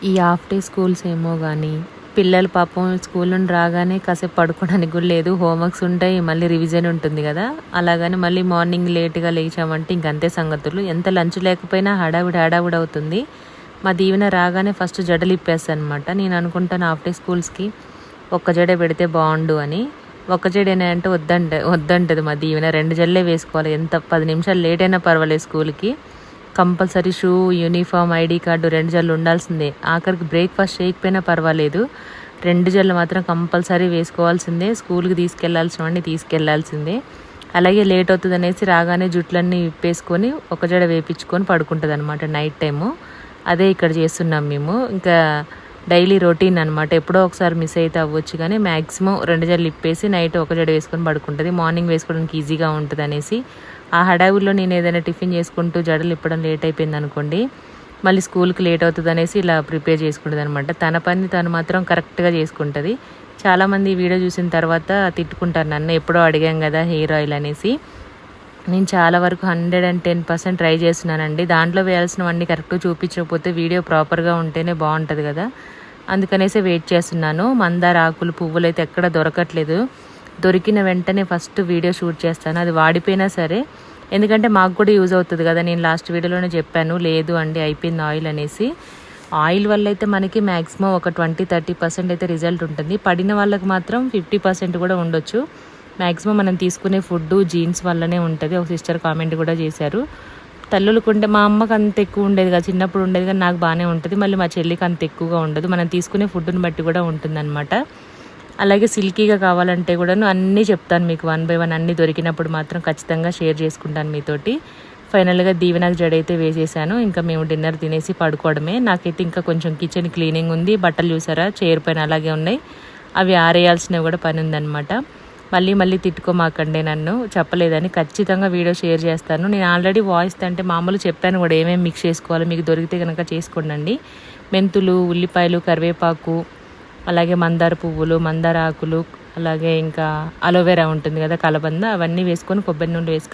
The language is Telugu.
ఈ హాఫ్ డే స్కూల్స్ ఏమో కానీ పిల్లలు పాపం స్కూల్ నుండి రాగానే కాసేపు పడుకోవడానికి కూడా లేదు, హోంవర్క్స్ ఉంటాయి, మళ్ళీ రివిజన్ ఉంటుంది కదా. అలాగని మళ్ళీ మార్నింగ్ లేట్గా లేచామంటే ఇంకంతే సంగతులు. ఎంత లంచ్ లేకపోయినా హడావిడి అవుతుంది. మా దీవెన రాగానే ఫస్ట్ జడలు ఇప్పేస్తాను అనమాట. నేను అనుకుంటాను హాఫ్ డే స్కూల్స్కి ఒక్క జడ పెడితే బాగుండు అని. ఒక్క జడేనా అంటే వద్దంటది మా దీవెన. 2 జడలే వేసుకోవాలి, ఎంత 10 నిమిషాలు లేట్ అయినా పర్వాలేదు స్కూల్కి. Compulsory shoe, uniform, ID card 2 జడలు ఉండాల్సిందే. ఆఖరికి బ్రేక్ఫాస్ట్ చేయకపోయినా పర్వాలేదు, 2 జడలు మాత్రం కంపల్సరీ వేసుకోవాల్సిందే. స్కూల్కి తీసుకెళ్లాల్సిందే. అలాగే లేట్ అవుతుంది అనేసి రాగానే జుట్లన్నీ విప్పేసుకొని ఒక జడ వేపించుకొని పడుకుంటుంది అనమాట నైట్ టైము. అదే ఇక్కడ చేస్తున్నాం మేము. ఇంకా డైలీ రొటీన్ అనమాట. ఎప్పుడో ఒకసారి మిస్ అయితే అవ్వచ్చు కానీ మ్యాక్సిమం 2 జడలు ఇప్పేసి నైట్ ఒక జడ వేసుకొని పడుకుంటుంది. మార్నింగ్ వేసుకోవడానికి ఈజీగా ఉంటుంది అనేసి. ఆ హడావుల్లో నేను ఏదైనా టిఫిన్ చేసుకుంటూ జడలు ఇప్పడం లేట్ అయిపోయింది అనుకోండి, మళ్ళీ స్కూల్కి లేట్ అవుతుంది అనేసి ఇలా ప్రిపేర్ చేసుకుంటుంది అనమాట. తన పని తను మాత్రం కరెక్ట్గా చేసుకుంటుంది. చాలామంది ఈ వీడియో చూసిన తర్వాత తిట్టుకుంటారు, నన్ను ఎప్పుడో అడిగాం కదా హెయిర్ ఆయిల్ అనేసి. నేను చాలా వరకు 110% ట్రై చేస్తున్నానండి. దాంట్లో వేయాల్సినవన్నీ కరెక్ట్గా చూపించకపోతే వీడియో ప్రాపర్గా ఉంటేనే బాగుంటుంది కదా, అందుకనేసి వెయిట్ చేస్తున్నాను. మందార ఆకులు, పువ్వులు అయితే ఎక్కడ దొరకట్లేదు. దొరికిన వెంటనే ఫస్ట్ వీడియో షూట్ చేస్తాను, అది వాడిపోయినా సరే. ఎందుకంటే మాకు కూడా యూజ్ అవుతుంది కదా. నేను లాస్ట్ వీడియోలోనే చెప్పాను, లేదు అండి అయిపోయింది ఆయిల్ అనేసి. ఆయిల్ వల్ల అయితే మనకి మ్యాక్సిమం ఒక 20-30% అయితే రిజల్ట్ ఉంటుంది. పడిన వాళ్ళకి మాత్రం 50% కూడా ఉండొచ్చు. మ్యాక్సిమం మనం తీసుకునే ఫుడ్, జీన్స్ వల్లనే ఉంటుంది. ఒక సిస్టర్ కామెంట్ కూడా చేశారు. తల్లులకు ఉంటే, మా అమ్మకి అంత ఎక్కువ ఉండేది కదా, చిన్నప్పుడు ఉండేది కానీ నాకు బాగానే ఉంటుంది. మళ్ళీ మా చెల్లికి అంత ఎక్కువగా ఉండదు. మనం తీసుకునే ఫుడ్ని బట్టి కూడా ఉంటుందన్నమాట. అలాగే సిల్కీగా కావాలంటే కూడాను అన్నీ చెప్తాను మీకు, 1 by 1 అన్నీ దొరికినప్పుడు మాత్రం ఖచ్చితంగా షేర్ చేసుకుంటాను మీతోటి. ఫైనల్గా దీవెనకు జడైతే వేసేసాను. ఇంకా మేము డిన్నర్ తినేసి పడుకోవడమే. నాకైతే ఇంకా కొంచెం కిచెన్ క్లీనింగ్ ఉంది. బట్టలు చూసారా చైర్ పైన అలాగే ఉన్నాయి, అవి ఆరేయాల్సినవి కూడా పని ఉందన్నమాట. మళ్ళీ తిట్టుకోమాకండి, నన్ను చెప్పలేదని. ఖచ్చితంగా వీడియో షేర్ చేస్తాను. నేను ఆల్రెడీ వాయిస్ అంటే మామూలు చెప్పాను కూడా ఏమేమి మిక్స్ చేసుకోవాలో, మీకు దొరికితే కనుక చేసుకోండి. మెంతులు, ఉల్లిపాయలు, కరివేపాకు, అలాగే మందార పువ్వులు, మందార ఆకులు, అలాగే ఇంకా అలోవెరా ఉంటుంది కదా కలబంద, అవన్నీ వేసుకొని కొబ్బరి నూనె వేసి